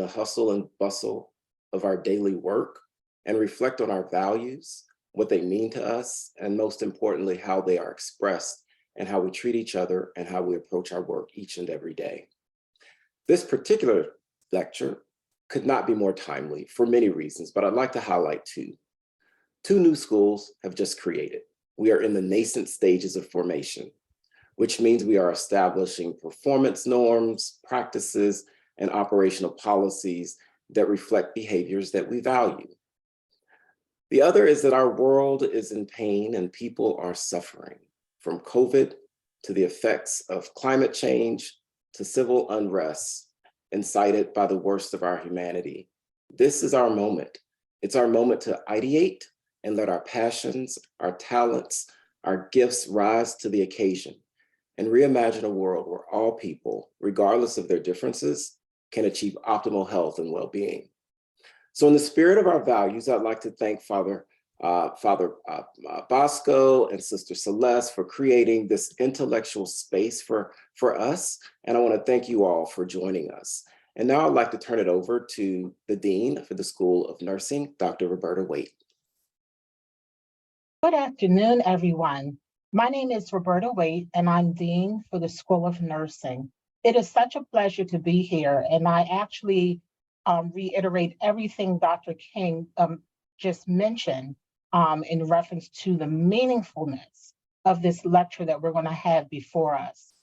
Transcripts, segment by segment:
the hustle and bustle of our daily work and reflect on our values, what they mean to us, and most importantly, how they are expressed and how we treat each other and how we approach our work each and every day. This particular lecture could not be more timely for many reasons, but I'd like to highlight two. Two new schools have just created. We are in the nascent stages of formation, which means we are establishing performance norms, practices, and operational policies that reflect behaviors that we value. The other is that our world is in pain and people are suffering, from COVID to the effects of climate change to civil unrest incited by the worst of our humanity. This is our moment. It's our moment to ideate and let our passions, our talents, our gifts rise to the occasion and reimagine a world where all people, regardless of their differences, can achieve optimal health and well-being. So in the spirit of our values, I'd like to thank Father Bosco and Sister Celeste for creating this intellectual space for us. And I want to thank you all for joining us. And now I'd like to turn it over to the Dean for the School of Nursing, Dr. Roberta Waite. Good afternoon, everyone. My name is Roberta Waite, and I'm Dean for the School of Nursing. It is such a pleasure to be here, and I actually reiterate everything Dr. King just mentioned in reference to the meaningfulness of this lecture that we're going to have before us.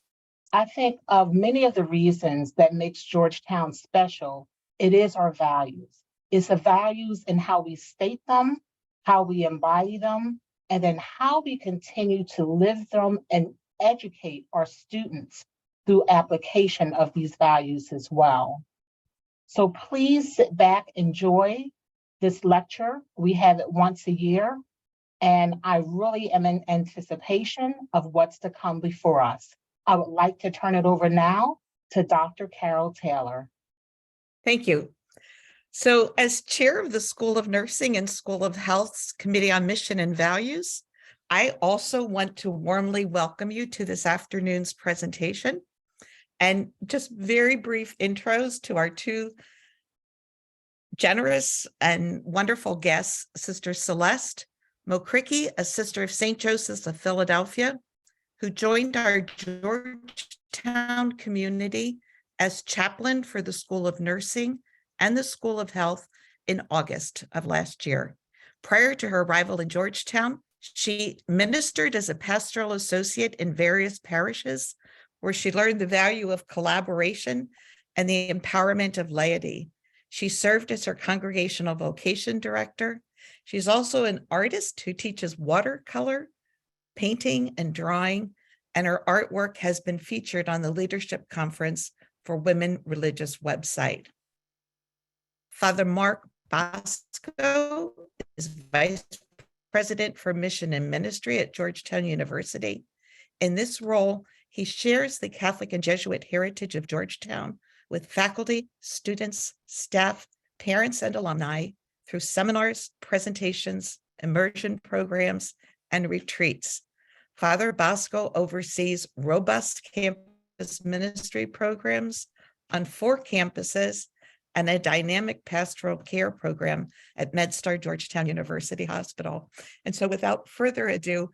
I think of many of the reasons that makes Georgetown special, it is our values. It's the values in how we state them, how we embody them, and then how we continue to live them and educate our students through application of these values as well. So please sit back, enjoy this lecture. We have it once a year, and I really am in anticipation of what's to come before us. I would like to turn it over now to Dr. Carol Taylor. Thank you. So as chair of the School of Nursing and School of Health's Committee on Mission and Values, I also want to warmly welcome you to this afternoon's presentation. And just very brief intros to our two generous and wonderful guests, Sister Celeste Mokricki, a sister of St. Joseph's of Philadelphia, who joined our Georgetown community as chaplain for the School of Nursing and the School of Health in August of last year. Prior to her arrival in Georgetown, she ministered as a pastoral associate in various parishes, where she learned the value of collaboration and the empowerment of laity. She served as her congregational vocation director. She's also an artist who teaches watercolor, painting, and drawing, and her artwork has been featured on the Leadership Conference for Women Religious website. Father Mark Bosco is Vice President for Mission and Ministry at Georgetown University. In this role, he shares the Catholic and Jesuit heritage of Georgetown with faculty, students, staff, parents, and alumni through seminars, presentations, immersion programs, and retreats. Father Bosco oversees robust campus ministry programs on 4 campuses and a dynamic pastoral care program at MedStar Georgetown University Hospital. And so without further ado,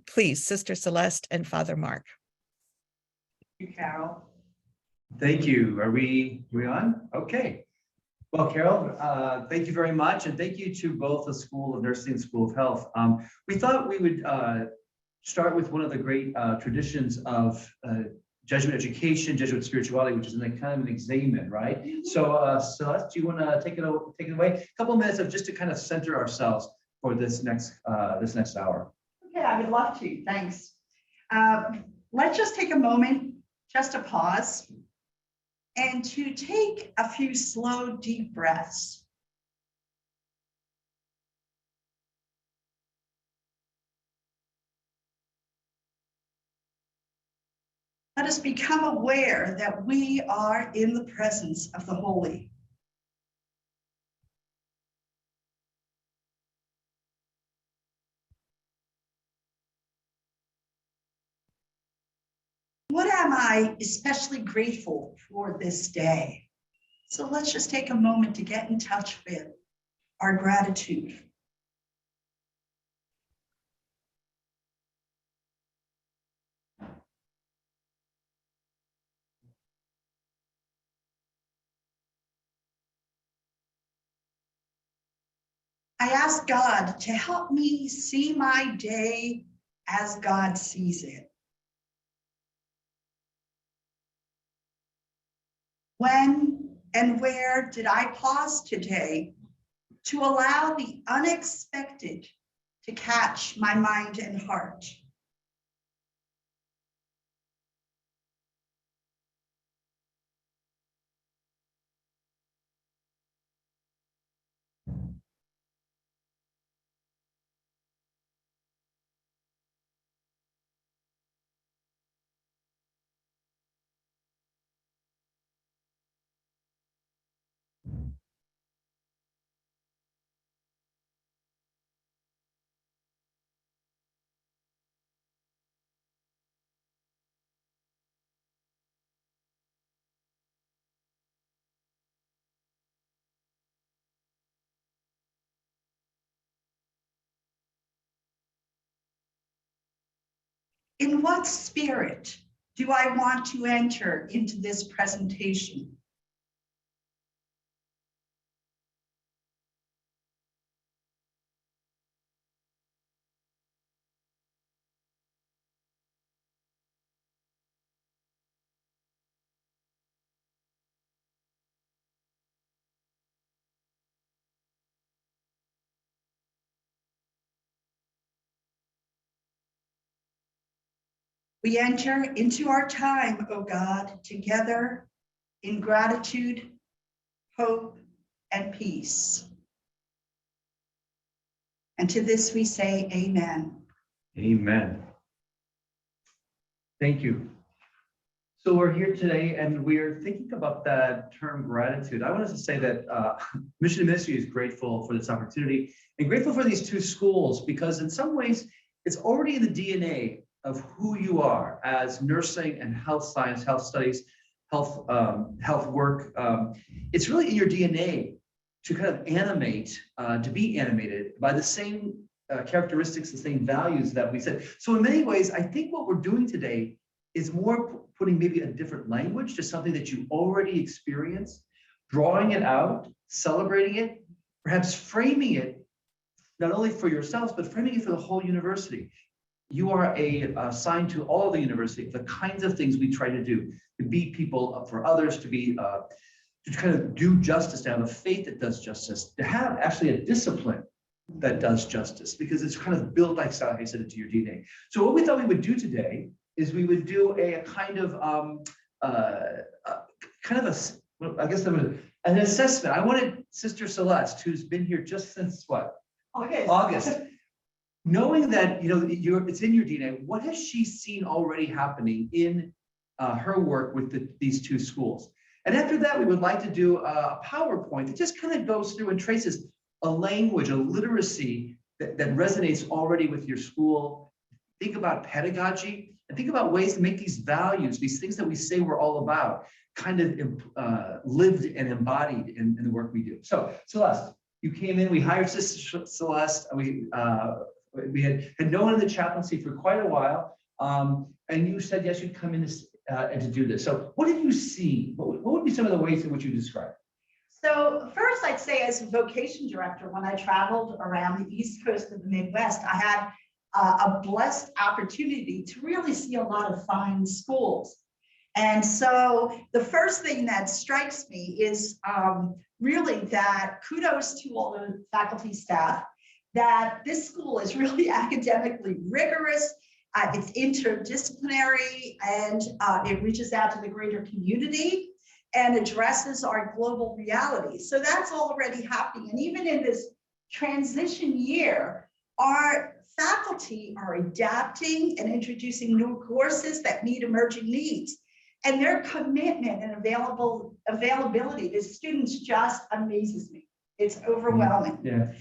please, Sister Celeste and Father Mark. Thank you, Carol. Thank you. Are we on? Okay. Well, Carol, thank you very much. And thank you to both the School of Nursing and School of Health. We thought we would start with one of the great traditions of Jesuit education, Jesuit spirituality, which is kind of an examen, right? So Celeste, do you want to take it away? A couple of minutes of just to kind of center ourselves for this next hour. Okay, I would love to. Thanks. Let's just take a moment just to pause and to take a few slow, deep breaths. Let us become aware that we are in the presence of the Holy. What am I especially grateful for this day? So let's just take a moment to get in touch with our gratitude. I ask God to help me see my day as God sees it. When and where did I pause today to allow the unexpected to catch my mind and heart? In what spirit do I want to enter into this presentation? We enter into our time, O God, together in gratitude, hope, and peace. And to this we say amen. Amen. Thank you. So we're here today and we're thinking about that term gratitude. I want to say that Mission and Ministry is grateful for this opportunity and grateful for these two schools because in some ways it's already in the DNA of who you are as nursing and health science, health studies, health work. It's really in your DNA to kind of animate, to be animated by the same characteristics, the same values that we said. So in many ways, I think what we're doing today is more putting maybe a different language to something that you already experienced, drawing it out, celebrating it, perhaps framing it, not only for yourselves, but framing it for the whole university. You are assigned to all of the university, the kinds of things we try to do, to be people up for others, to be, to kind of do justice, to have a faith that does justice, to have actually a discipline that does justice, because it's kind of built, like I said, into your DNA. So what we thought we would do today is we would do a kind of I guess an assessment. I wanted Sister Celeste, who's been here just since what? August. Knowing that it's in your DNA, what has she seen already happening in her work with these two schools? And after that, we would like to do a PowerPoint that just kind of goes through and traces a language, a literacy that resonates already with your school. Think about pedagogy and think about ways to make these values, these things that we say we're all about, kind of lived and embodied in the work we do. So Celeste, you came in, we hired Sister Celeste, we had known in the chaplaincy for quite a while, and you said yes, you'd come in and to do this. So what did you see? What would be some of the ways in which you describe it? So first, I'd say as a vocation director, when I traveled around the East Coast of the Midwest, I had a blessed opportunity to really see a lot of fine schools. And so the first thing that strikes me is really that kudos to all the faculty staff, that this school is really academically rigorous, it's interdisciplinary, and it reaches out to the greater community and addresses our global realities. So that's already happening. And even in this transition year, our faculty are adapting and introducing new courses that meet emerging needs. And their commitment and availability to students just amazes me. It's overwhelming. Yeah.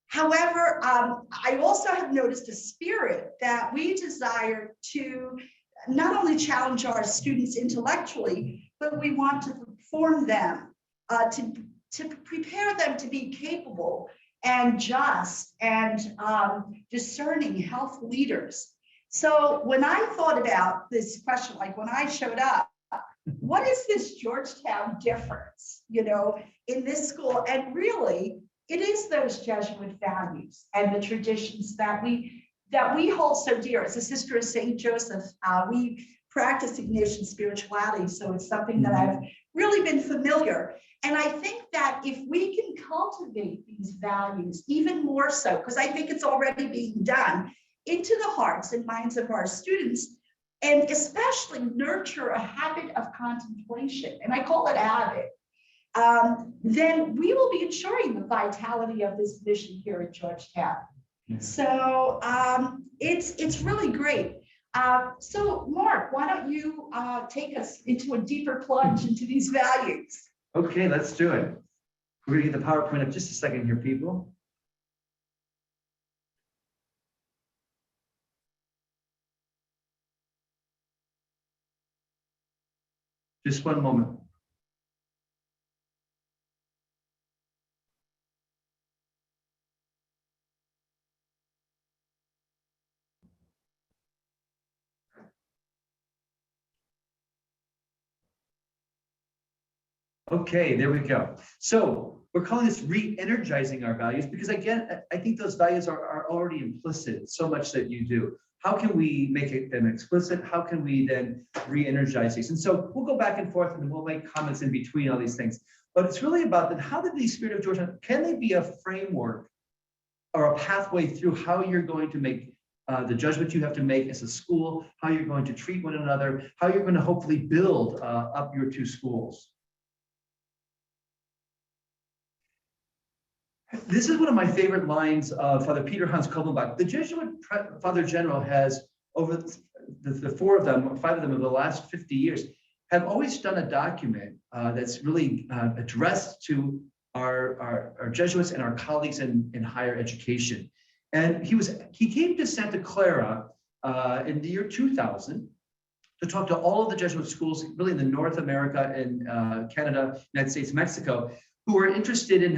However, I also have noticed a spirit that we desire to not only challenge our students intellectually, but we want to form them to prepare them to be capable and just and discerning health leaders. So when I thought about this question, like when I showed up, what is this Georgetown difference, you know, in this school? And really, it is those Jesuit values and the traditions that we hold so dear. As a sister of St. Joseph, we practice Ignatian spirituality, so it's something that I've really been familiar. And I think that if we can cultivate these values even more so, because I think it's already being done, into the hearts and minds of our students, and especially nurture a habit of contemplation, and I call it a habit, then we will be ensuring the vitality of this mission here at Georgetown. Yeah. So it's really great. So Mark, why don't you take us into a deeper plunge into these values? Okay, let's do it. We're gonna get the PowerPoint up just a second here, people. Just one moment. Okay, there we go. So we're calling this re-energizing our values because again, I think those values are already implicit, so much that you do. How can we make them explicit? How can we then re-energize these? And so we'll go back and forth and we'll make comments in between all these things. But it's really about that. How did the Spirit of Georgetown, can they be a framework or a pathway through how you're going to make the judgment you have to make as a school, how you're going to treat one another, how you're going to hopefully build up your two schools. This is one of my favorite lines of Father Peter Hans Kolbenbach. The Jesuit Father General has, over the four of them, or five of them over the last 50 years, have always done a document that's really addressed to our Jesuits and our colleagues in higher education. And he came to Santa Clara in the year 2000 to talk to all of the Jesuit schools, really in the North America and Canada, United States, Mexico, who are interested in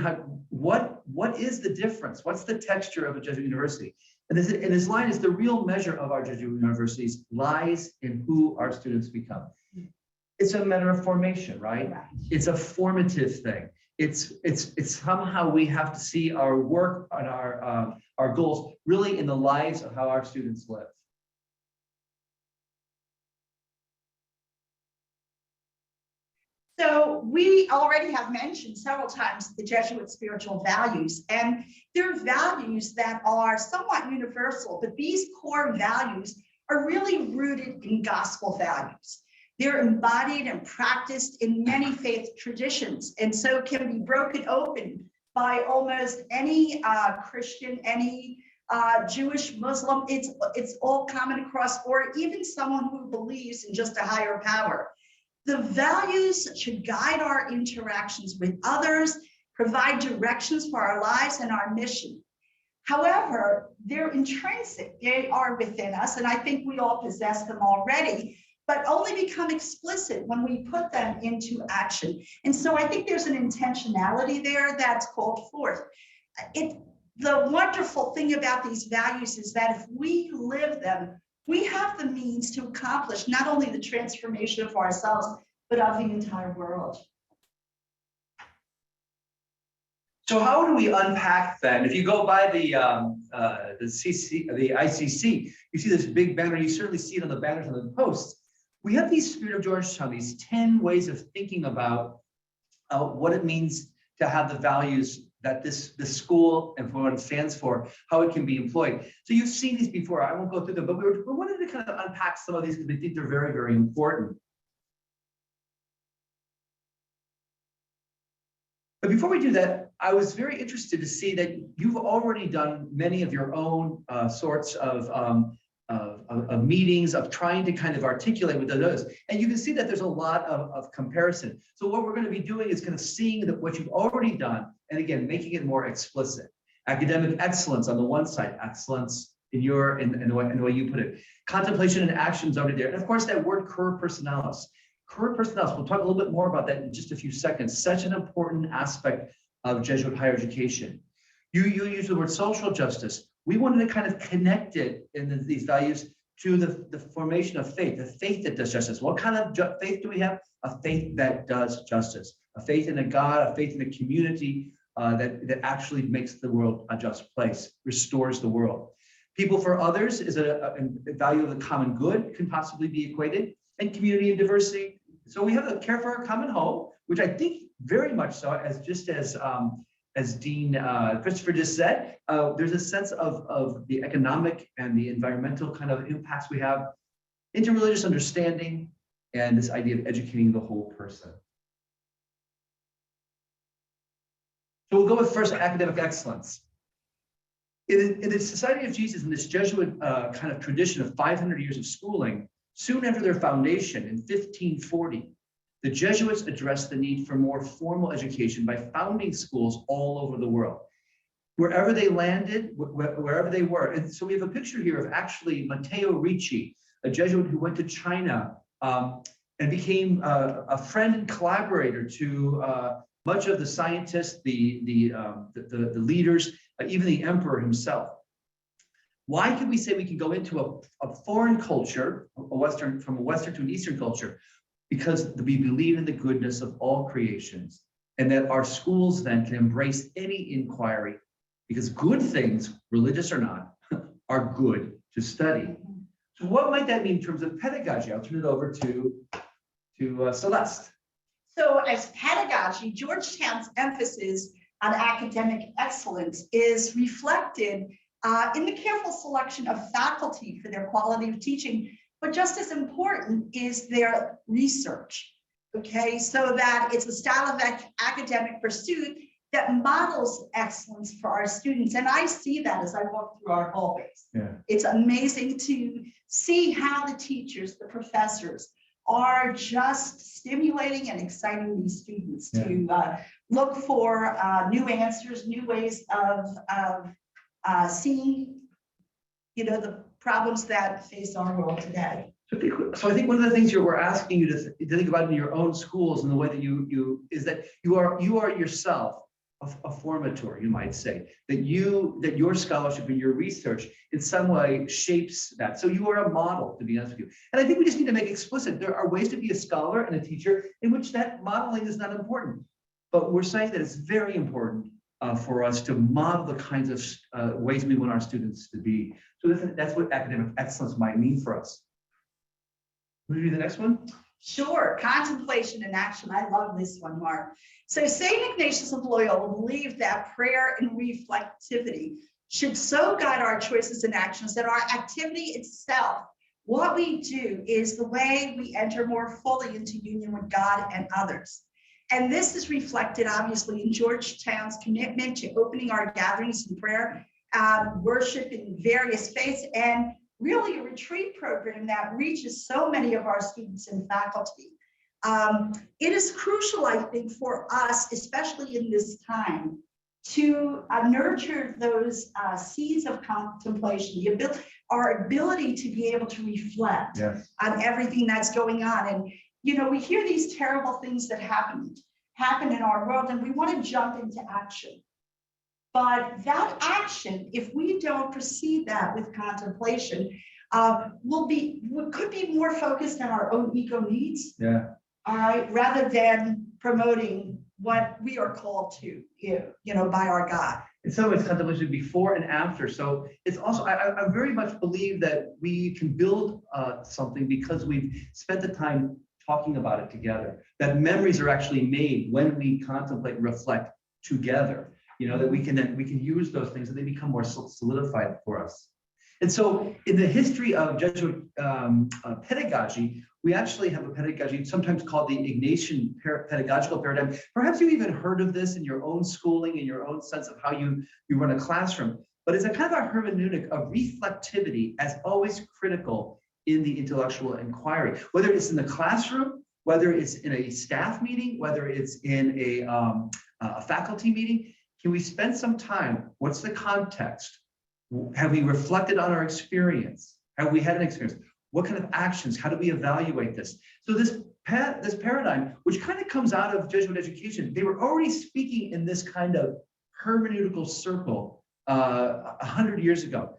what is the difference? What's the texture of a Jesuit university? And his line is, the real measure of our Jesuit universities lies in who our students become. It's a matter of formation, right? It's a formative thing. It's somehow we have to see our work and our goals really in the lives of how our students live. So we already have mentioned several times the Jesuit spiritual values, and they're values that are somewhat universal, but these core values are really rooted in gospel values. They're embodied and practiced in many faith traditions, and so can be broken open by almost any Christian, any Jewish, Muslim. It's all common across, or even someone who believes in just a higher power. The values should guide our interactions with others, provide directions for our lives and our mission. However, they're intrinsic, they are within us, and I think we all possess them already, but only become explicit when we put them into action. And so I think there's an intentionality there that's called forth. The wonderful thing about these values is that if we live them, we have the means to accomplish not only the transformation of ourselves, but of the entire world. So how do we unpack then? If you go by the ICC, you see this big banner. You certainly see it on the banners and the posts. We have these Spirit of Georgetown, these 10 ways of thinking about what it means to have the values that this school and for what it stands for, how it can be employed. So you've seen these before. I won't go through them, but we wanted to kind of unpack some of these because we think they're very, very important. But before we do that, I was very interested to see that you've already done many of your own sorts of meetings, of trying to kind of articulate what that is. And you can see that there's a lot of comparison. So what we're going to be doing is kind of seeing that what you've already done, and again, making it more explicit. Academic excellence on the one side, excellence in the way you put it. Contemplation and actions over there. And of course, that word cur personalis. Career personnel, so we'll talk a little bit more about that in just a few seconds. Such an important aspect of Jesuit higher education. You use the word social justice. We wanted to kind of connect it in these values to the formation of faith, the faith that does justice. What kind of faith do we have? A faith that does justice, a faith in a God, a faith in a community that actually makes the world a just place, restores the world. People for others is a value of the common good, can possibly be equated, and community and diversity. So we have a care for our common whole, which I think very much so, as Dean Christopher just said, there's a sense of the economic and the environmental kind of impacts we have, interreligious understanding, and this idea of educating the whole person. So we'll go with first academic excellence. In the Society of Jesus, in this Jesuit kind of tradition of 500 years of schooling, soon after their foundation in 1540, the Jesuits addressed the need for more formal education by founding schools all over the world. Wherever they landed, wherever they were. And so we have a picture here of actually Matteo Ricci, a Jesuit who went to China and became a friend and collaborator to much of the scientists, the leaders, even the emperor himself. Why can we say we can go into a foreign culture, from a Western to an Eastern culture? Because we believe in the goodness of all creations, and that our schools then can embrace any inquiry, because good things, religious or not, are good to study. So what might that mean in terms of pedagogy? I'll turn it over to Celeste. So as pedagogy, Georgetown's emphasis on academic excellence is reflected in the careful selection of faculty for their quality of teaching, but just as important is their research, okay? So that it's a style of academic pursuit that models excellence for our students. And I see that as I walk through our hallways. Yeah. It's amazing to see how the teachers, the professors, are just stimulating and exciting these students to look for new answers, new ways of seeing, the problems that face our world today. So I think one of the things we're asking you to think about in your own schools and the way that you is that you are yourself a formator, you might say, that your scholarship and your research in some way shapes that. So you are a model, to be honest with you. And I think we just need to make explicit, there are ways to be a scholar and a teacher in which that modeling is not important. But we're saying that it's very important for us to model the kinds of ways we want our students to be. So that's what academic excellence might mean for us. Will you do the next one? Sure, contemplation and action. I love this one, Mark. So St. Ignatius of Loyola believed that prayer and reflectivity should so guide our choices and actions that our activity itself, what we do, is the way we enter more fully into union with God and others. And this is reflected obviously in Georgetown's commitment to opening our gatherings in prayer, worship in various faiths, and really a retreat program that reaches so many of our students and faculty. It is crucial, I think, for us, especially in this time, to nurture those seeds of contemplation, our ability to be able to reflect on everything that's going on. And, we hear these terrible things that happen in our world, and we want to jump into action. But that action, if we don't precede that with contemplation, could be more focused on our own ego needs. Yeah. All right, rather than promoting what we are called to, by our God. In some ways, contemplation before and after. So it's also, I very much believe that we can build something because we've spent the time talking about it together. That memories are actually made when we contemplate and reflect together. That we can use those things and they become more solidified for us. And so in the history of Jesuit pedagogy, we actually have a pedagogy sometimes called the Ignatian pedagogical paradigm. Perhaps you even heard of this in your own schooling, in your own sense of how you run a classroom. But it's a kind of a hermeneutic of reflectivity as always critical in the intellectual inquiry, whether it's in the classroom, whether it's in a staff meeting, whether it's in a faculty meeting. Can we spend some time? What's the context? Have we reflected on our experience? Have we had an experience? What kind of actions? How do we evaluate this? So this this paradigm, which kind of comes out of Jesuit education. They were already speaking in this kind of hermeneutical circle 100 years ago.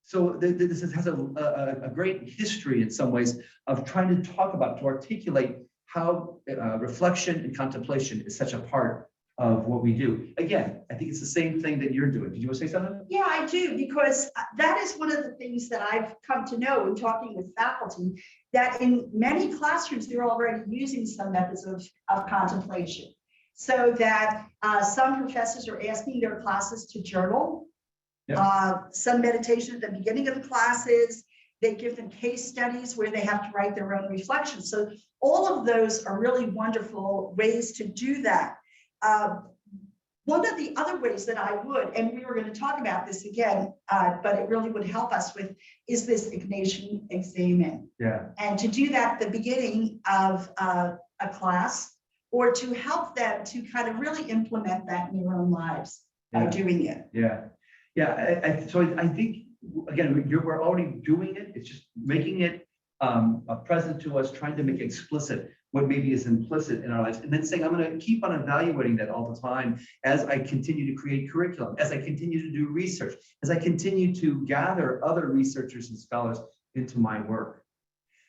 So this has a great history in some ways of trying to talk about, to articulate how reflection and contemplation is such a part of what we do. Again, I think it's the same thing that you're doing. Did you want to say something? Yeah, I do, because that is one of the things that I've come to know in talking with faculty, that in many classrooms, they're already using some methods of contemplation. So that some professors are asking their classes to journal, some meditation at the beginning of the classes. They give them case studies where they have to write their own reflections. So all of those are really wonderful ways to do that. One of the other ways that I would, and we were going to talk about this again, but it really would help us with, is this Ignatian examen. Yeah. And to do that at the beginning of a class, or to help them to kind of really implement that in their own lives by doing it. Yeah. Yeah. So I think, again, we're already doing it. It's just making it present to us, trying to make explicit what maybe is implicit in our lives, and then saying, I'm going to keep on evaluating that all the time as I continue to create curriculum, as I continue to do research, as I continue to gather other researchers and scholars into my work.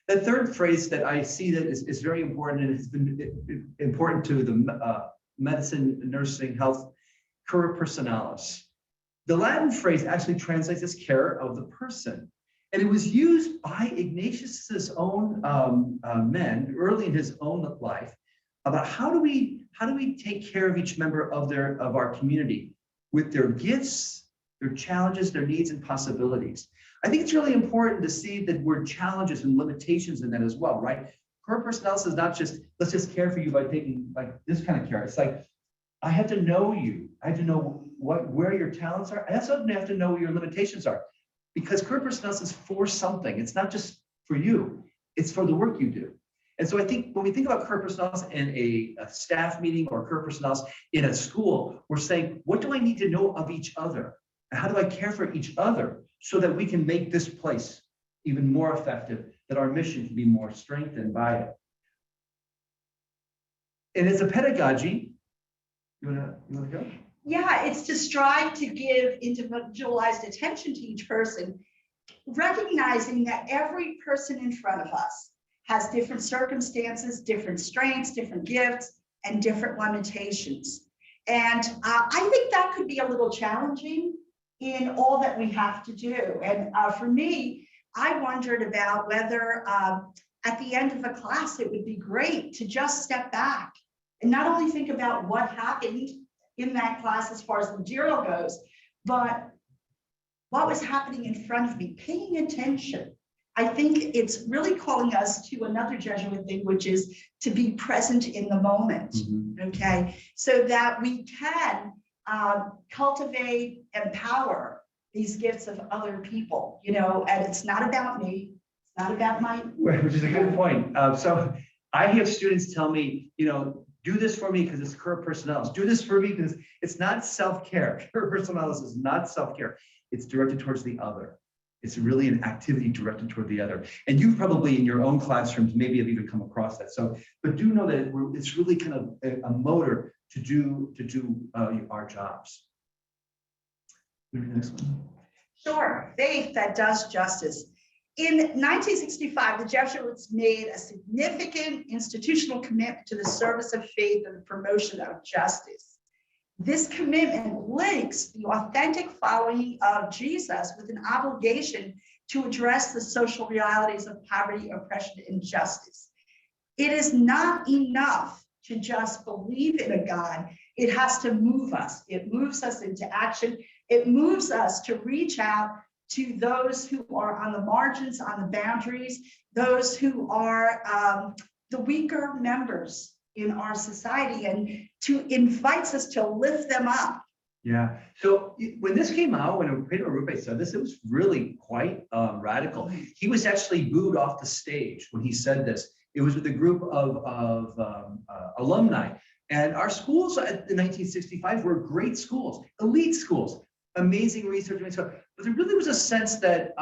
The third phrase that I see that is very important, and has been important to the medicine, nursing, health, cura personalis. The Latin phrase actually translates as care of the person. And it was used by Ignatius's own men early in his own life about how do we take care of each member of our community with their gifts, their challenges, their needs and possibilities. I think it's really important to see that word challenges and limitations in that as well, right? Cura personalis is not just, let's just care for you by taking like this kind of care. It's like, I have to know you. I have to know where your talents are. I also have to know what your limitations are. Because cura personalis is for something. It's not just for you. It's for the work you do. And so I think when we think about cura personalis in a staff meeting or cura personalis in a school, we're saying, what do I need to know of each other? And how do I care for each other so that we can make this place even more effective, that our mission can be more strengthened by it? And as a pedagogy, you wanna go? Yeah, it's to strive to give individualized attention to each person, recognizing that every person in front of us has different circumstances, different strengths, different gifts, and different limitations. And I think that could be a little challenging in all that we have to do. And for me, I wondered about whether at the end of a class, it would be great to just step back and not only think about what happened in that class as far as the material goes, but what was happening in front of me, paying attention. I think it's really calling us to another Jesuit thing, which is to be present in the moment, okay? So that we can cultivate, empower these gifts of other people, you know, and it's not about me, it's not about my— Which is a good point. So I have students tell me, you know, do this for me because it's cura personalis. Do this for me because it's not self-care. Cura personalis is not self-care. It's directed towards the other. It's really an activity directed toward the other. And you probably in your own classrooms maybe have even come across that. So, but do know that it's really kind of a motor to do our jobs. Next one. Sure, faith that does justice. In 1965, the Jesuits made a significant institutional commitment to the service of faith and the promotion of justice. This commitment links the authentic following of Jesus with an obligation to address the social realities of poverty, oppression, and injustice. It is not enough to just believe in a God. It has to move us. It moves us into action. It moves us to reach out to those who are on the margins, on the boundaries, those who are the weaker members in our society, and to invites us to lift them up. Yeah. So when this came out, when Pedro Arrupe said this, it was really quite radical. He was actually booed off the stage when he said this. It was with a group of alumni. And our schools in 1965 were great schools, elite schools, amazing research. But there really was a sense that,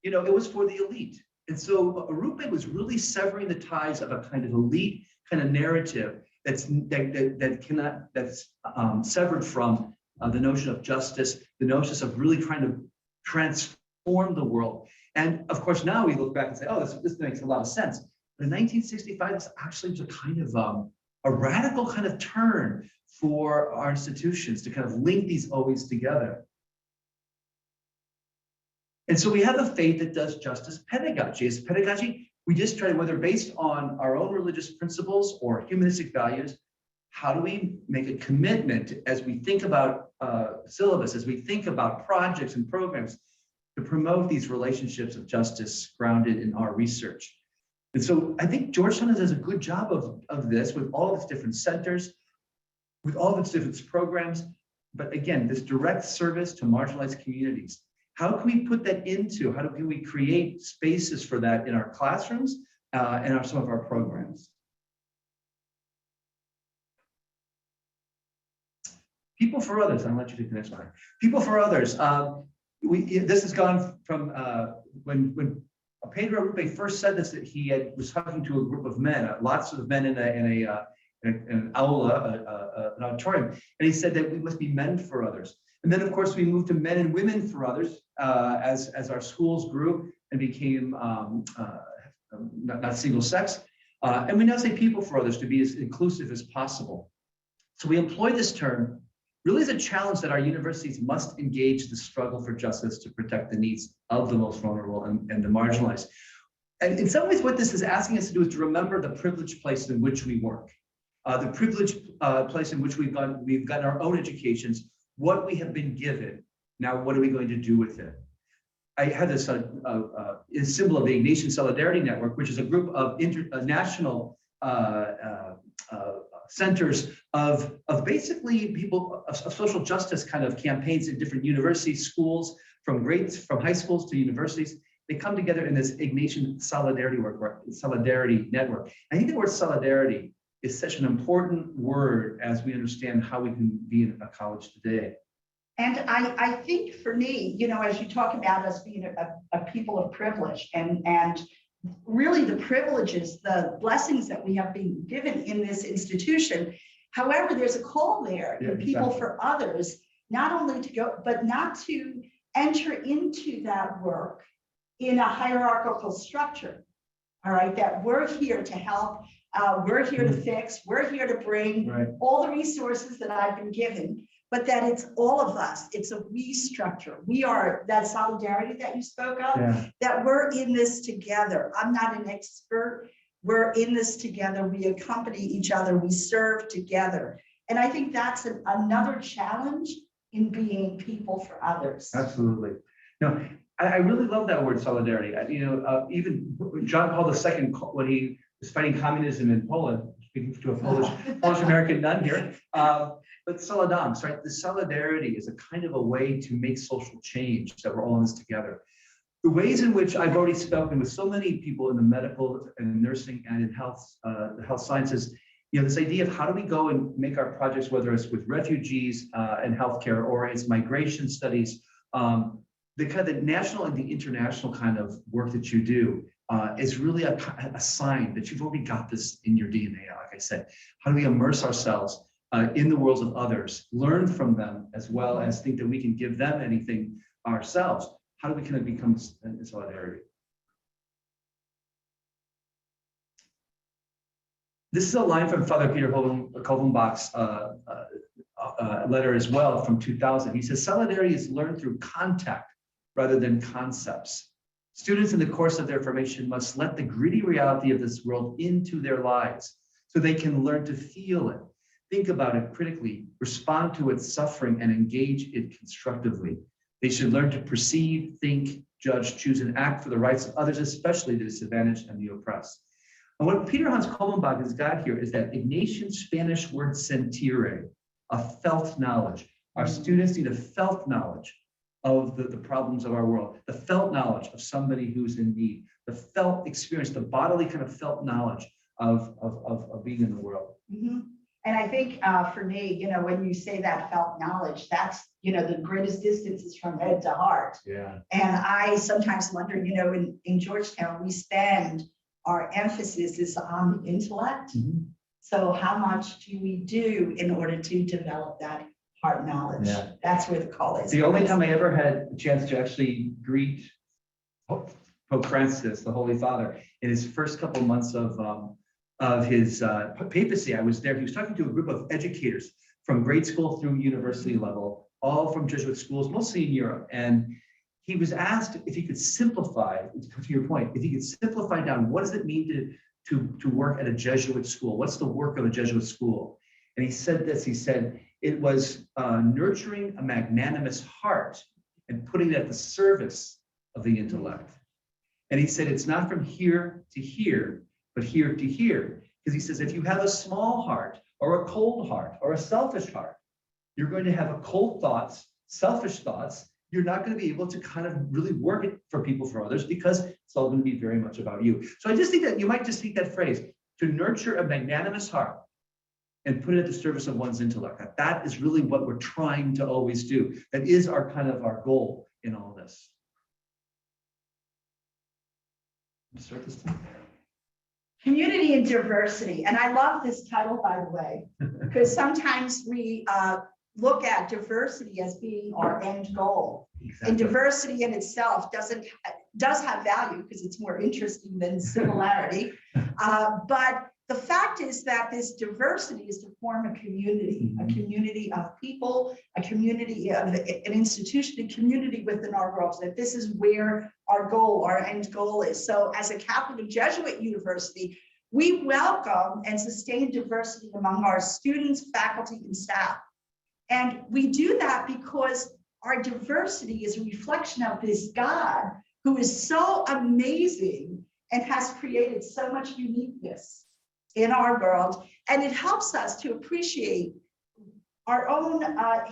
you know, it was for the elite. And so Arrupe was really severing the ties of a kind of elite kind of narrative that's severed from the notion of justice, the notion of really trying to transform the world. And of course, now we look back and say, oh, this makes a lot of sense. But in 1965, this actually was a kind of a radical kind of turn for our institutions to kind of link these always together. And so we have a faith that does justice pedagogy. As pedagogy, we just try to, whether based on our own religious principles or humanistic values, how do we make a commitment as we think about syllabus, as we think about projects and programs to promote these relationships of justice grounded in our research. And so I think Georgetown does a good job of this with all of its different centers, with all of its different programs. But again, this direct service to marginalized communities. How can we put that into, can we create spaces for that in our classrooms and some of our programs? People for others, I'll let you take the next one. People for others. This has gone from when Pedro Arrupe first said this, that he was talking to a group of men, lots of men in an aula, an auditorium, and he said that we must be men for others. And then, of course, we moved to men and women for others as our schools grew and became not single sex. And we now say people for others to be as inclusive as possible. So we employ this term really as a challenge that our universities must engage the struggle for justice to protect the needs of the most vulnerable and the marginalized. And in some ways, what this is asking us to do is to remember the privileged place in which we work, the privileged place in which we've gotten our own educations, what we have been given. Now, what are we going to do with it? I had this symbol of the Ignatian Solidarity Network, which is a group of national centers of basically people of social justice kind of campaigns in different universities, schools, from high schools to universities. They come together in this Ignatian Solidarity Network. I think the word solidarity is such an important word as we understand how we can be in a college today. And I think for me, as you talk about us being a people of privilege and really the privileges, the blessings that we have been given in this institution. However, there's a call there for people for others, not only to go, but not to enter into that work in a hierarchical structure. All right, that we're here to help, we're here to fix, we're here to bring all the resources that I've been given, but that it's all of us. It's a we structure. We are that solidarity that you spoke of, that we're in this together. I'm not an expert. We're in this together. We accompany each other. We serve together. And I think that's another challenge in being people for others. Absolutely. No, I really love that word solidarity. Even John Paul II, when he was fighting communism in Poland, speaking to a Polish American nun here, but Solidarność, right? The solidarity is a kind of a way to make social change, that we're all in this together. The ways in which I've already spoken with so many people in the medical and nursing and in health, the health sciences, this idea of how do we go and make our projects, whether it's with refugees and healthcare or it's migration studies, the kind of national and the international kind of work that you do is really a sign that you've already got this in your DNA. Like I said, how do we immerse ourselves in the worlds of others, learn from them, as well as think that we can give them anything ourselves? How do we kind of become in solidarity? This is a line from Father Peter Kolvenbach's letter as well from 2000. He says, solidarity is learned through contact rather than concepts. Students in the course of their formation must let the gritty reality of this world into their lives so they can learn to feel it, think about it critically, respond to its suffering, and engage it constructively. They should learn to perceive, think, judge, choose, and act for the rights of others, especially the disadvantaged and the oppressed. And what Peter Hans Kolvenbach has got here is that Ignatian Spanish word sentire, a felt knowledge. Our students need a felt knowledge of the problems of our world, the felt knowledge of somebody who's in need, the felt experience, the bodily kind of felt knowledge of being in the world. Mm-hmm. And I think for me, when you say that felt knowledge, that's, the greatest distance is from head to heart. Yeah. And I sometimes wonder, in Georgetown, we spend our emphasis is on the intellect. Mhm. So how much do we do in order to develop that heart knowledge? Yeah. That's where the call is. The only time I ever had a chance to actually greet Pope Francis, the Holy Father, in his first couple of months of his papacy, I was there. He was talking to a group of educators from grade school through university level, all from Jesuit schools, mostly in Europe. And he was asked if he could simplify, to your point, if he could simplify down, what does it mean to work at a Jesuit school? What's the work of a Jesuit school? And he said this, he said, it was nurturing a magnanimous heart and putting it at the service of the intellect. And he said, it's not from here to here, but here to here. Because he says, if you have a small heart or a cold heart or a selfish heart, you're going to have cold thoughts, selfish thoughts. You're not going to be able to kind of really work it for people, for others, because it's all going to be very much about you. So I just think that you might just take that phrase, to nurture a magnanimous heart and put it at the service of one's intellect. That is really what we're trying to always do. That is our kind of our goal in all this. Start this thing. Community and diversity. And I love this title, by the way, because sometimes we look at diversity as being our end goal. Exactly. And diversity in itself does have value because it's more interesting than similarity. But the fact is that this diversity is to form a community of people, a community of an institution, a community within our worlds, that this is where our goal, our end goal is. So as a Catholic Jesuit university, we welcome and sustain diversity among our students, faculty, and staff. And we do that because our diversity is a reflection of this God who is so amazing and has created so much uniqueness in our world. And it helps us to appreciate our own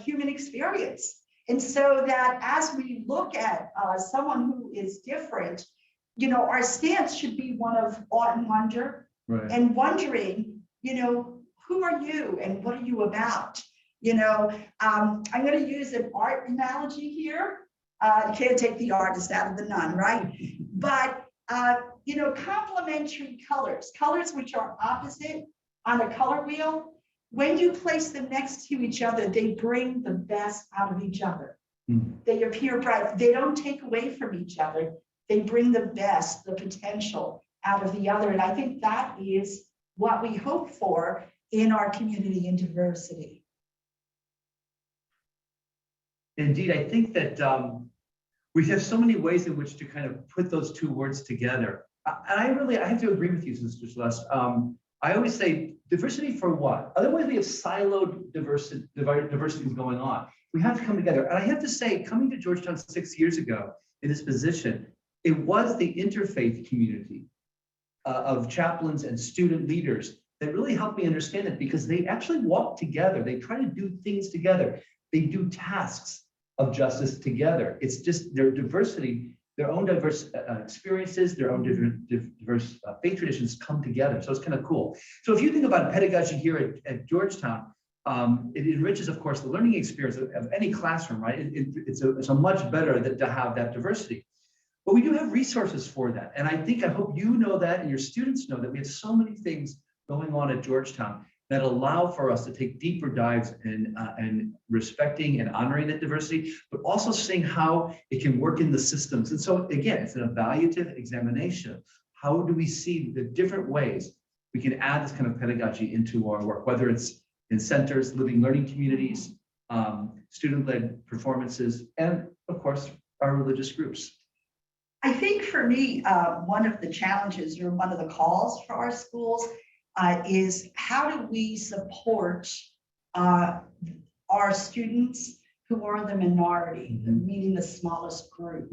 human experience. And so that as we look at someone who is different, our stance should be one of awe and wonder, right, and wondering, who are you and what are you about? I'm going to use an art analogy here. You can't take the artist out of the nun, right? But complementary colors which are opposite on a color wheel, when you place them next to each other, they bring the best out of each other. They appear bright. They don't take away from each other. They bring the best, the potential out of the other. And I think that is what we hope for in our community and diversity. Indeed, I think that we have so many ways in which to kind of put those two words together. And I have to agree with you, Sister Celeste. I always say diversity for what? Otherwise, we have siloed diversity going on. We have to come together. And I have to say, coming to Georgetown 6 years ago in this position, it was the interfaith community of chaplains and student leaders that really helped me understand it, because they actually walk together. They try to do things together. They do tasks of justice together. It's just their diversity, their own diverse experiences, their own diverse faith traditions come together. So it's kind of cool. So if you think about pedagogy here at Georgetown, it enriches, of course, the learning experience of any classroom, right? It's a much better to have that diversity. But we do have resources for that. And I hope you know that, and your students know that we have so many things going on at Georgetown that allow for us to take deeper dives in respecting and honoring that diversity, but also seeing how it can work in the systems. And so again, it's an evaluative examination. How do we see the different ways we can add this kind of pedagogy into our work, whether it's in centers, living learning communities, student-led performances, and of course, our religious groups. I think for me, one of the challenges or one of the calls for our schools is how do we support our students who are the minority, meaning the smallest group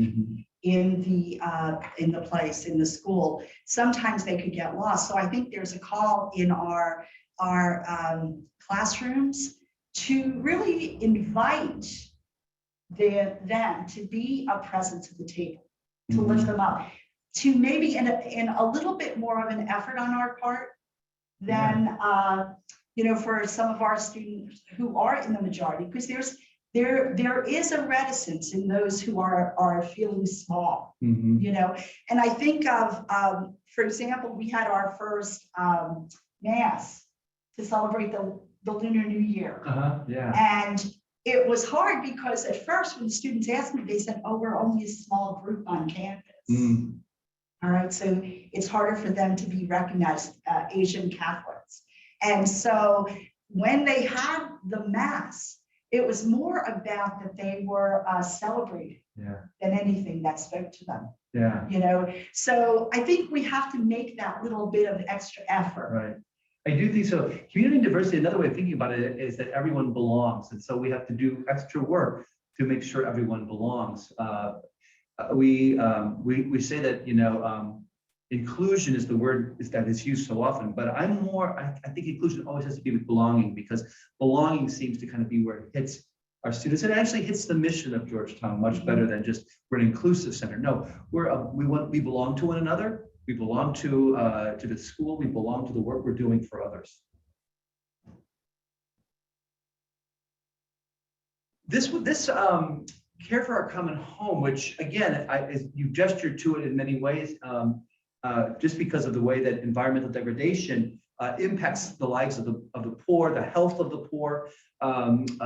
in the place, in the school. Sometimes they could get lost. So I think there's a call in our classrooms to really invite them to be a presence at the table, to lift them up, to maybe in a little bit more of an effort on our part than for some of our students who are in the majority, because there is a reticence in those who are feeling small, and I think of, for example, we had our first Mass to celebrate the Lunar New Year. Yeah. And it was hard because at first when the students asked me, they said, oh, we're only a small group on campus. All right, so it's harder for them to be recognized, Asian Catholics. And so when they had the Mass, it was more about that they were celebrating than anything that spoke to them. So I think we have to make that little bit of extra effort. Right. I do think so. Community diversity, another way of thinking about it is that everyone belongs. And so we have to do extra work to make sure everyone belongs. We say that, inclusion is the word that is used so often, but I think inclusion always has to be with belonging, because belonging seems to kind of be where it hits our students. It actually hits the mission of Georgetown much better than just we're an inclusive center. No, we belong to one another. We belong to the school. We belong to the work we're doing for others. This Care for Our Common Home, which again, you gestured to it in many ways, just because of the way that environmental degradation impacts the lives of the poor, the health of the poor,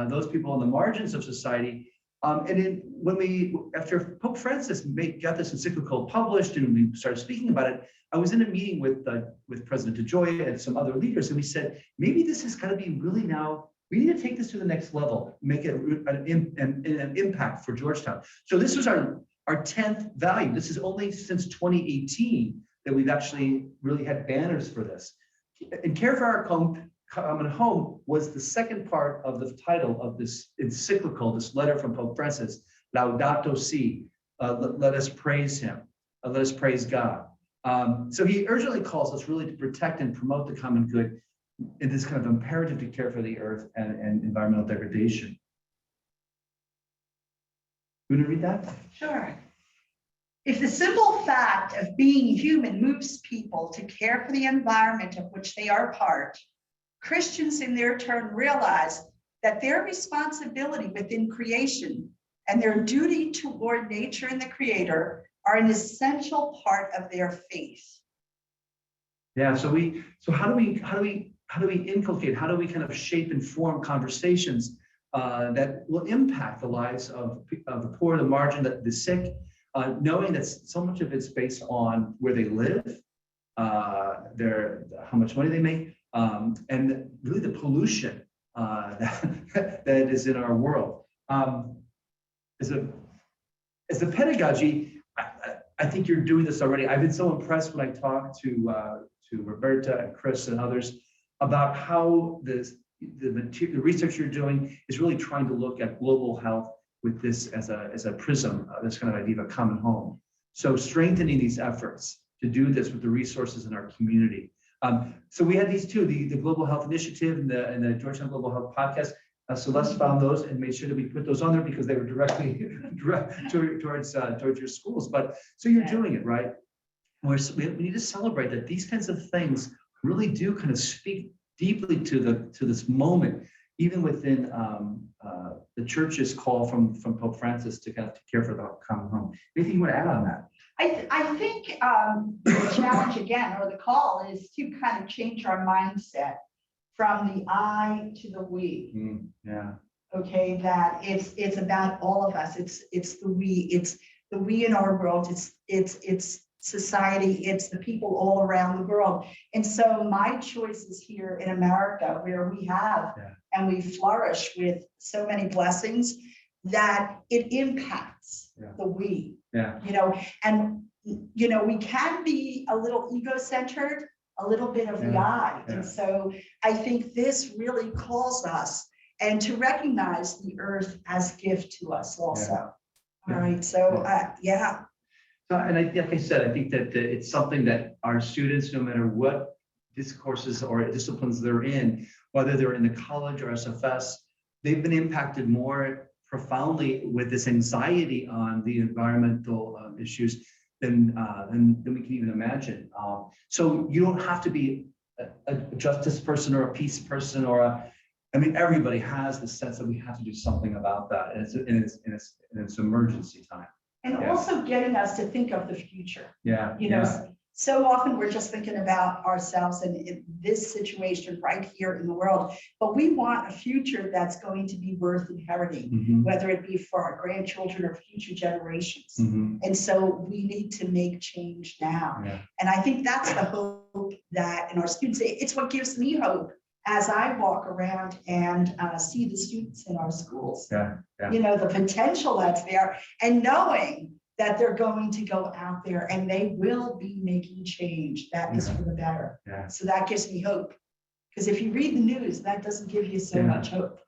those people on the margins of society. After Pope Francis got this encyclical published and we started speaking about it, I was in a meeting with President DeJoy and some other leaders, and we said, maybe this is going to be really now, we need to take this to the next level, make it an impact for Georgetown. So this was our 10th value. This is only since 2018 that we've actually really had banners for this. And Care for Our Common Home was the second part of the title of this encyclical, this letter from Pope Francis, Laudato Si, let us praise him, let us praise God. So he urgently calls us really to protect and promote the common good in this kind of imperative to care for the earth and environmental degradation. You want to read that? Sure. If the simple fact of being human moves people to care for the environment of which they are part, Christians in their turn realize that their responsibility within creation and their duty toward nature and the Creator are an essential part of their faith. Yeah, so how do we inculcate, how do we kind of shape and form conversations that will impact the lives of the poor, the margin, the sick, knowing that so much of it's based on where they live, how much money they make, and really the pollution that is in our world. As a pedagogy, I think you're doing this already. I've been so impressed when I talk to Roberta and Chris and others about how the research you're doing is really trying to look at global health with this as a prism, this kind of idea of a common home. So strengthening these efforts to do this with the resources in our community. So we had these two, the Global Health Initiative and the Georgetown Global Health Podcast. Celeste found those and made sure that we put those on there because they were directly towards your schools. But so you're doing it, right? We need to celebrate that these kinds of things really do kind of speak deeply to this moment, even within the church's call from Pope Francis to kind of care for the common home. Anything you want to add on that? I think the challenge again, or the call, is to kind of change our mindset from the I to the we. Yeah. Okay, that it's about all of us. It's the we in our world. It's society. It's the people all around the world. And so my choice is here in America, where we have and we flourish with so many blessings, that it impacts the we. And we can be a little ego-centered, a little bit of the I. And so I think this really calls us and to recognize the earth as gift to us also. All right, so So, and like I said, I think that it's something that our students, no matter what discourses or disciplines they're in, whether they're in the college or SFS, they've been impacted more profoundly with this anxiety on the environmental issues than we can even imagine. So you don't have to be a justice person or a peace person or I mean, everybody has the sense that we have to do something about that. And it's emergency time. And Yeah. also getting us to think of the future. Yeah. You know, so often we're just thinking about ourselves and in this situation right here in the world, but we want a future that's going to be worth inheriting, Mhm. whether it be for our grandchildren or future generations. Mhm. And so we need to make change now. Yeah. And I think that's the hope that, and our students say, it's what gives me hope as I walk around and see the students in our schools. Yeah. Yeah. You know, the potential that's there, and knowing that they're going to go out there and they will be making change that is for the better. Yeah. So that gives me hope. Because if you read the news, that doesn't give you so Yeah. much hope.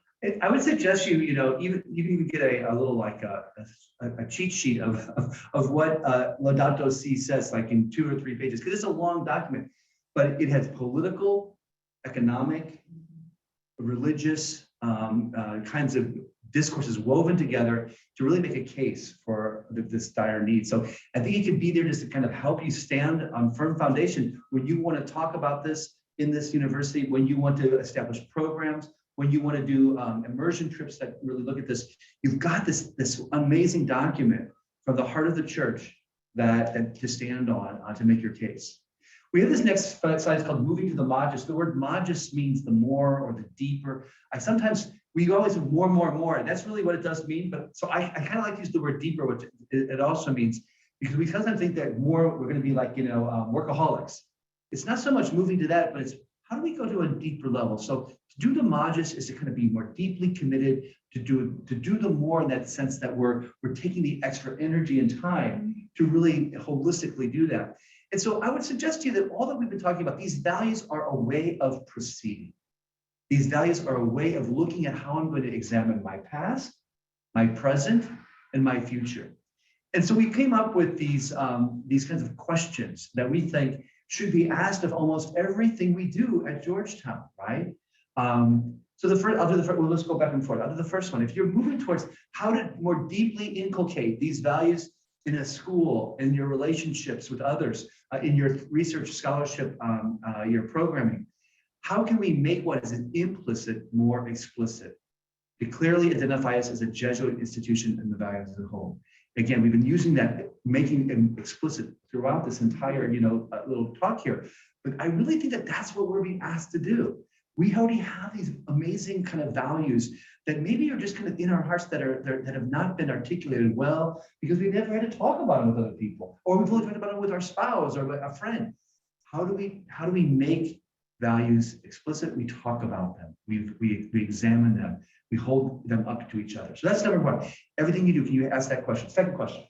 I would suggest you know, even get a little like a cheat sheet of what Laudato Si says, like in 2 or 3 pages, because it's a long document, but it has political, economic, religious kinds of discourses woven together to really make a case for this dire need. So I think it could be there just to kind of help you stand on firm foundation when you want to talk about this in this university, when you want to establish programs, when you want to do immersion trips that really look at this. You've got this amazing document from the heart of the church that to stand on to make your case. We have this next slide, it's called moving to the modus. The word modus means the more or the deeper. We always have more, more, and more, and that's really what it does mean. But so I kind of like to use the word deeper, which it also means, because we sometimes think that more, we're going to be like, workaholics. It's not so much moving to that, but it's how do we go to a deeper level? So to do the modus is to kind of be more deeply committed to do the more, in that sense that we're taking the extra energy and time to really holistically do that. And so I would suggest to you that all that we've been talking about, these values are a way of proceeding. These values are a way of looking at how I'm going to examine my past, my present, and my future. And so we came up with these kinds of questions that we think should be asked of almost everything we do at Georgetown, right? So the first, well, let's go back and forth. I'll do the first one. If you're moving towards how to more deeply inculcate these values in a school, in your relationships with others, in your research scholarship, your programming, how can we make what is an implicit more explicit? To clearly identify us as a Jesuit institution and the values as a whole. Again, we've been using that, making them explicit throughout this entire, little talk here. But I really think that that's what we're being asked to do. We already have these amazing kind of values that maybe are just kind of in our hearts that have not been articulated well because we've never had to talk about them with other people, or we've only talked about them with our spouse or a friend. How do we make values explicit? We talk about them. We examine them. We hold them up to each other. So that's number one. Everything you do, can you ask that question? Second question.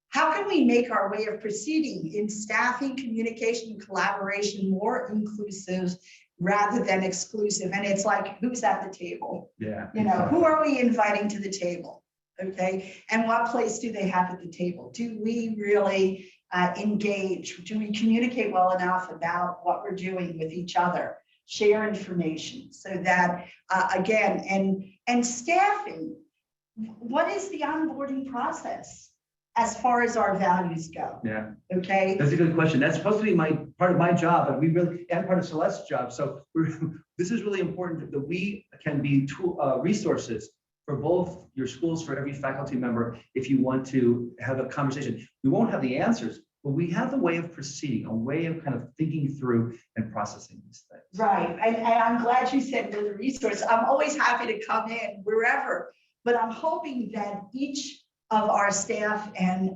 How can we make our way of proceeding in staffing, communication, and collaboration more inclusive rather than exclusive? And it's like, who's at the table? Yeah. Who are we inviting to the table? Okay. And what place do they have at the table? Do we really engage? Do we communicate well enough about what we're doing with each other? Share information so that, again, and staffing, what is the onboarding process as far as our values go? Yeah. Okay. That's a good question. That's supposed to be part of my job, and and part of Celeste's job. So this is really important that we can be resources for both your schools, for every faculty member, if you want to have a conversation. We won't have the answers, but we have the way of proceeding, a way of kind of thinking through and processing these things. Right. And I'm glad you said we're the resource. I'm always happy to come in wherever, but I'm hoping that each of our staff and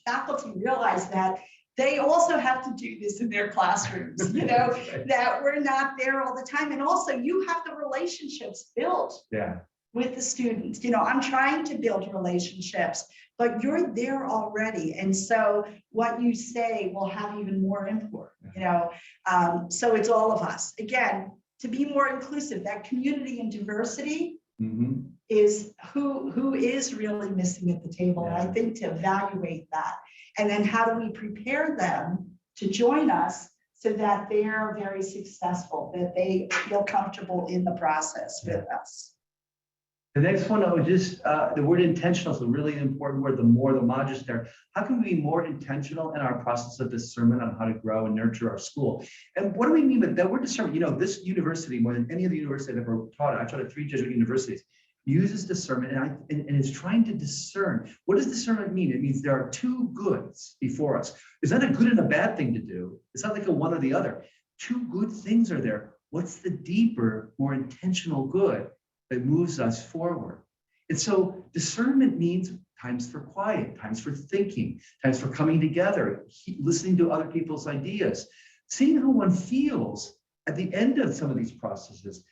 faculty realize that they also have to do this in their classrooms, that we're not there all the time. And also you have the relationships built. Yeah. With the students. I'm trying to build relationships, but you're there already. And so what you say will have even more import, so it's all of us. Again, to be more inclusive, that community and diversity is who is really missing at the table. And I think to evaluate that, and then how do we prepare them to join us so that they're very successful, that they feel comfortable in the process with us. The next one, I would just, the word intentional is a really important word, the more, the modest there. How can we be more intentional in our process of discernment on how to grow and nurture our school? And what do we mean by that word discernment? You know, this university, more than any other university I've ever taught, I taught at 3 Jesuit universities, uses discernment and is trying to discern. What does discernment mean? It means there are 2 goods before us. It's not a good and a bad thing to do. It's not like a one or the other. 2 good things are there. What's the deeper, more intentional good that moves us forward? And so discernment means times for quiet, times for thinking, times for coming together, listening to other people's ideas, seeing how one feels at the end of some of these processes,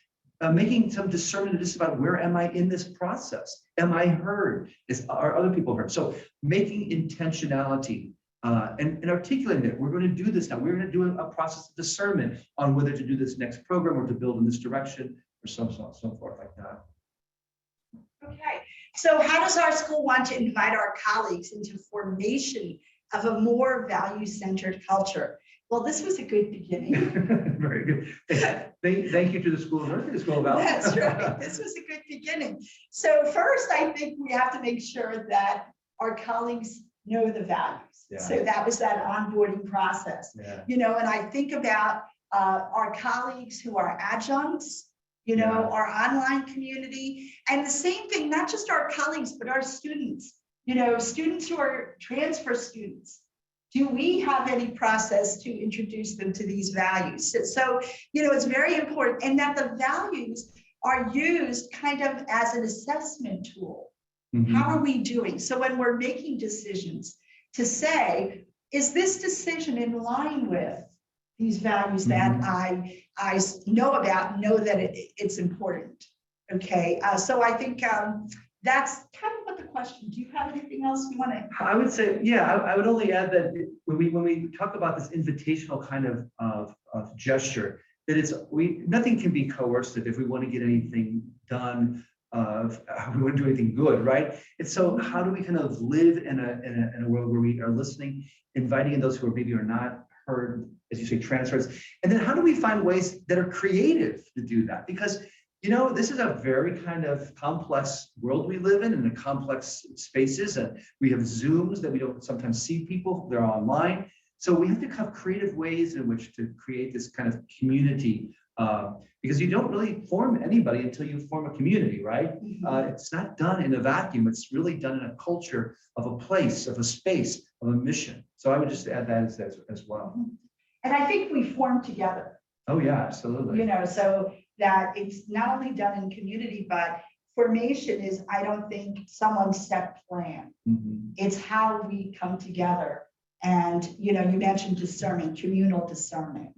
making some discernment just about where am I in this process? Am I heard? Are other people heard? So making intentionality and articulating it. We're going to do this now. We're going to do a process of discernment on whether to do this next program or to build in this direction or so forth like that. Okay, so how does our school want to invite our colleagues into formation of a more value-centered culture? Well, this was a good beginning. Very good. Thank you to the School of Nursing, the School of Health. That's right. This was a good beginning. So first, I think we have to make sure that our colleagues know the values. Yeah. So that was that onboarding process. Yeah. You know, and I think about our colleagues who are adjuncts, you know, Yeah. our online community, and the same thing, not just our colleagues, but our students, you know, students who are transfer students. Do we have any process to introduce them to these values? So, you know, it's very important, and that the values are used kind of as an assessment tool. Mhm. How are we doing? So when we're making decisions to say, is this decision in line with these values that I know about, know that it's important? Okay, so I think that's kind of what the question. Do you have anything else you want to? I would say, yeah, I would only add that when we talk about this invitational kind of gesture, that nothing can be coercive if we want to get anything done. We want to do anything good, right? And so, how do we kind of live in a world where we are listening, inviting in those who maybe are not heard, as you say, transfers, and then how do we find ways that are creative to do that? Because you know, this is a very kind of complex world we live in, and the complex spaces, and we have Zooms that we don't sometimes see people, they're online. So we have to have creative ways in which to create this kind of community, because you don't really form anybody until you form a community, right? It's not done in a vacuum. It's really done in a culture of a place, of a space, of a mission. So I would just add that as well. And I think we form together. Oh yeah, absolutely. You know, so that it's not only done in community, but formation is, I don't think, someone's set plan. It's how we come together. And, you know, you mentioned discernment, communal discernment,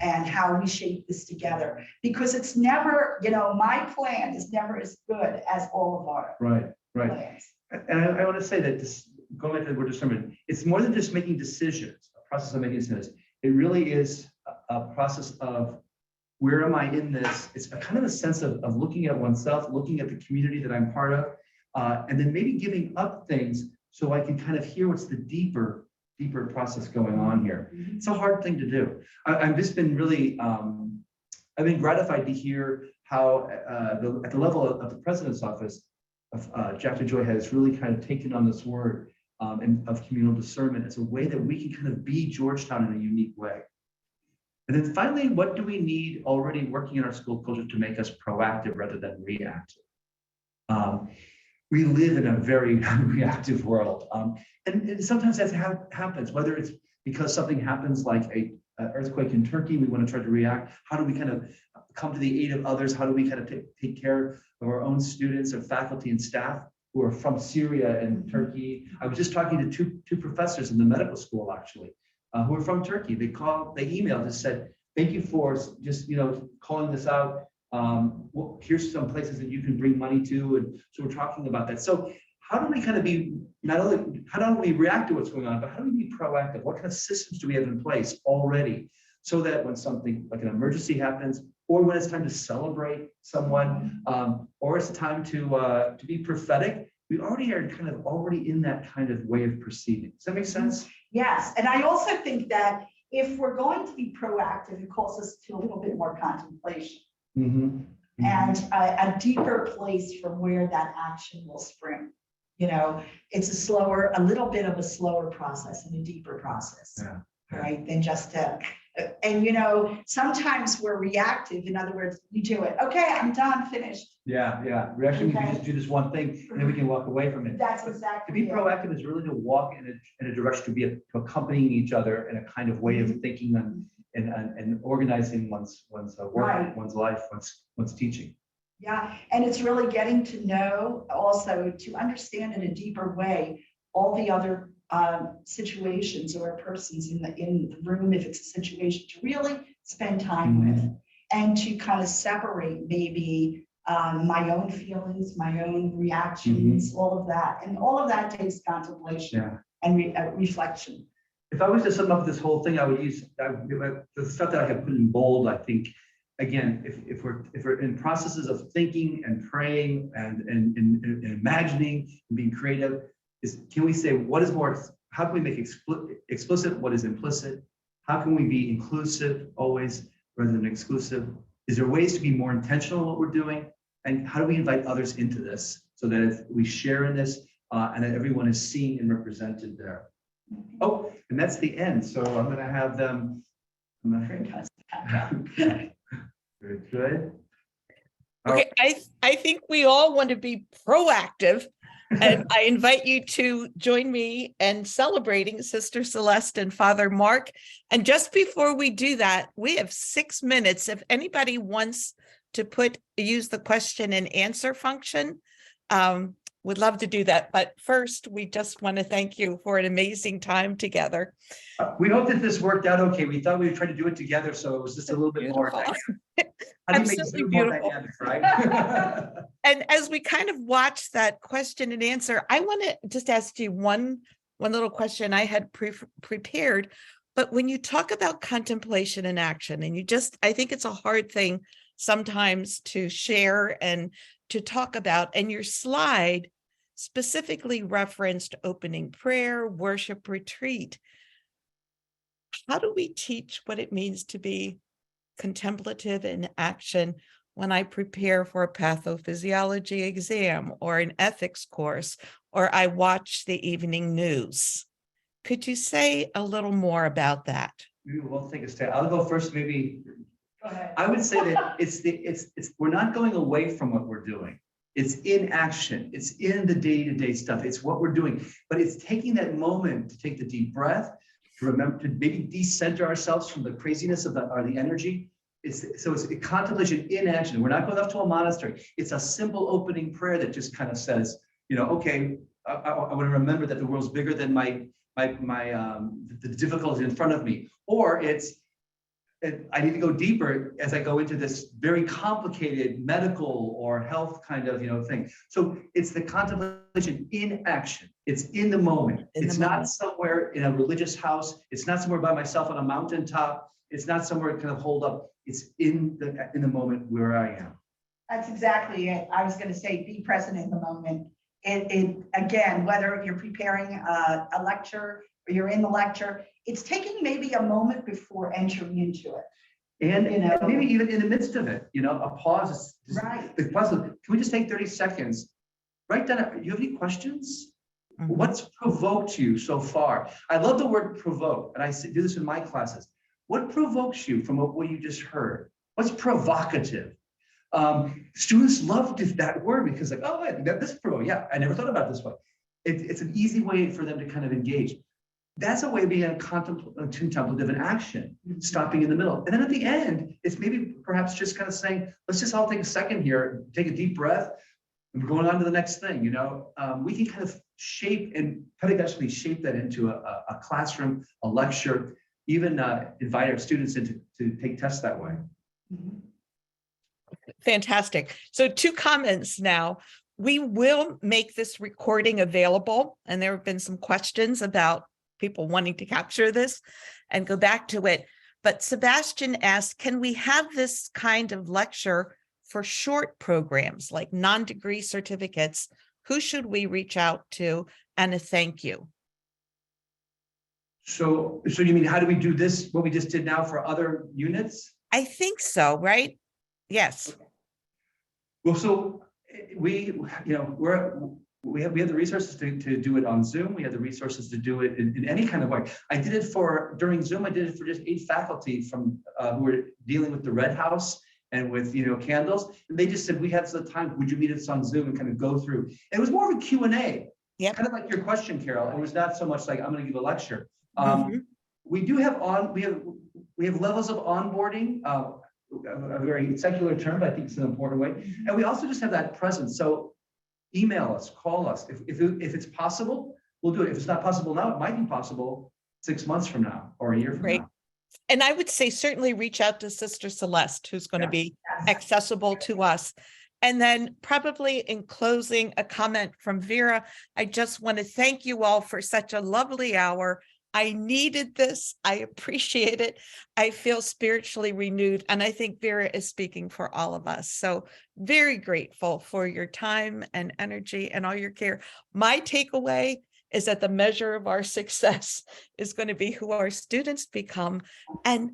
and how we shape this together. Because it's never, you know, my plan is never as good as all of our plans. And I want to say that this, going back to the word discernment, it's more than just making decisions, a process of making decisions. It really is a process of where am I in this? It's a kind of a sense of looking at oneself, looking at the community that I'm part of, and then maybe giving up things so I can kind of hear what's the deeper process going on here. It's a hard thing to do. I've just been really, I've been gratified to hear how at the level of the president's office, Jack DeJoy has really kind of taken on this word and of communal discernment as a way that we can kind of be Georgetown in a unique way. And then finally, what do we need already working in our school culture to make us proactive rather than reactive? We live in a very reactive world. And sometimes that happens, whether it's because something happens like an earthquake in Turkey, we want to try to react. How do we kind of come to the aid of others? How do we kind of take care of our own students and faculty and staff who are from Syria and Turkey? I was just talking to two professors in the medical school, actually, who are from Turkey. They emailed and said, thank you for just, calling this out. Well, here's some places that you can bring money to. And so we're talking about that. So how do we kind of be, how don't we react to what's going on, but how do we be proactive? What kind of systems do we have in place already so that when something like an emergency happens, or when it's time to celebrate someone, or it's time to be prophetic, we already are kind of already in that kind of way of perceiving. Does that make sense? Yes, and I also think that if we're going to be proactive, it calls us to a little bit more contemplation. and a deeper place from where that action will spring. You know, it's a little bit of a slower process and a deeper process. Yeah. Right, than just and you know, sometimes we're reactive. In other words, you do it. Okay, I'm done, finished. Yeah. Reaction, we Okay. just do this one thing and then we can walk away from it. That's To exactly be it. proactive is really to walk in a direction, to accompanying each other in a kind of way of thinking and organizing one's work, Right. one's life, one's teaching. Yeah, and it's really getting to know, also to understand in a deeper way all the other situations or persons in the room, if it's a situation to really spend time with, and to kind of separate maybe my own feelings, my own reactions, all of that. And all of that takes contemplation and reflection. If I was to sum up this whole thing, I would use the stuff that I have put in bold. I think, again, if we're in processes of thinking and praying and imagining and being creative, can we say what is more? How can we make explicit what is implicit? How can we be inclusive always rather than exclusive? Is there ways to be more intentional in what we're doing? And how do we invite others into this so that we share in this and that everyone is seen and represented there? Oh, and that's the end. So I'm going to have them. Very good. Okay, I think we all want to be proactive. And I invite you to join me in celebrating Sister Celeste and Father Mark. And just before we do that, we have 6 minutes. If anybody wants to use the question and answer function, would love to do that. But first, we just want to thank you for an amazing time together. We hope that this worked out okay. We thought we would try to do it together, so it was just a little bit more. How do you make Absolutely Zoom more beautiful. dynamic, right? And as we kind of watch that question and answer, I want to just ask you one little question I had prepared. But when you talk about contemplation and action, and I think it's a hard thing sometimes to share and to talk about, and your slide specifically referenced opening prayer, worship, retreat. How do we teach what it means to be contemplative in action when I prepare for a pathophysiology exam or an ethics course, or I watch the evening news? Could you say a little more about that? We won't take a step. I'll go first, maybe. Go ahead. I would say that we're not going away from what we're doing. It's in action. It's in the day-to-day stuff. It's what we're doing. But it's taking that moment to take the deep breath, to remember to maybe decenter ourselves from the craziness of the energy. It's a contemplation in action. We're not going off to a monastery. It's a simple opening prayer that just kind of says, okay, I want to remember that the world's bigger than the difficulty in front of me. Or I need to go deeper as I go into this very complicated medical or health kind of thing. So it's the contemplation in action. It's in the moment. It's not somewhere in a religious house. It's not somewhere by myself on a mountaintop. It's not somewhere kind of holed up. It's in the moment where I am. That's exactly it. I was going to say, be present in the moment. It again, whether you're preparing a lecture or you're in the lecture, it's taking maybe a moment before entering into it. And maybe even in the midst of it, a pause. Right. Can we just take 30 seconds? Write down, do you have any questions? Mm-hmm. What's provoked you so far? I love the word provoke, and I do this in my classes. What provokes you from what you just heard? What's provocative? Students love that word because this is provoke. Yeah, I never thought about it this way. It's an easy way for them to kind of engage. That's a way of being a contemplative in action, stopping in the middle. And then at the end, it's maybe perhaps just kind of saying, let's just all take a second here, take a deep breath, and we're going on to the next thing. We can kind of shape and pedagogically shape that into a classroom, a lecture, even invite our students to take tests that way. Fantastic. So 2 comments now. We will make this recording available, and there have been some questions about people wanting to capture this and go back to it. But Sebastian asked, can we have this kind of lecture for short programs like non-degree certificates? Who should we reach out to? And a thank you. So you mean, how do we do this, what we just did now for other units? I think so, right? Yes. Well, so we have the resources to do it on Zoom. We have the resources to do it in any kind of way. I did it during Zoom. I did it for just 8 faculty from who were dealing with the Red House and with candles. And they just said, we have the time. Would you meet us on Zoom and kind of go through? It was more of a Q&A. Yep. Kind of like your question, Carol. It was not so much like I'm going to give a lecture. Mhm. We do have we have levels of onboarding. A very secular term, but I think it's an important way. And we also just have that presence. So email us, call us. If it's possible, we'll do it. If it's not possible now, it might be possible 6 months from now or a year from Great. now. And I would say certainly reach out to Sister Celeste, who's going to Yeah. be accessible to us. And then probably in closing, a comment from Vera. I just want to thank you all for such a lovely hour. I needed this. I appreciate it. I feel spiritually renewed. And I think Vera is speaking for all of us. So very grateful for your time and energy and all your care. My takeaway is that the measure of our success is going to be who our students become and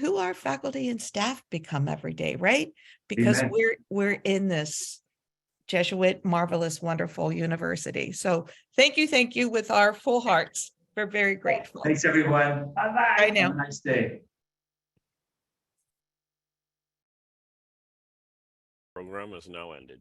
who our faculty and staff become every day, right? Because Amen. we're in this Jesuit, marvelous, wonderful university. So thank you with our full hearts. We're very grateful. Thanks, everyone. Bye-bye. Bye now. Have a nice day. Program is now ended.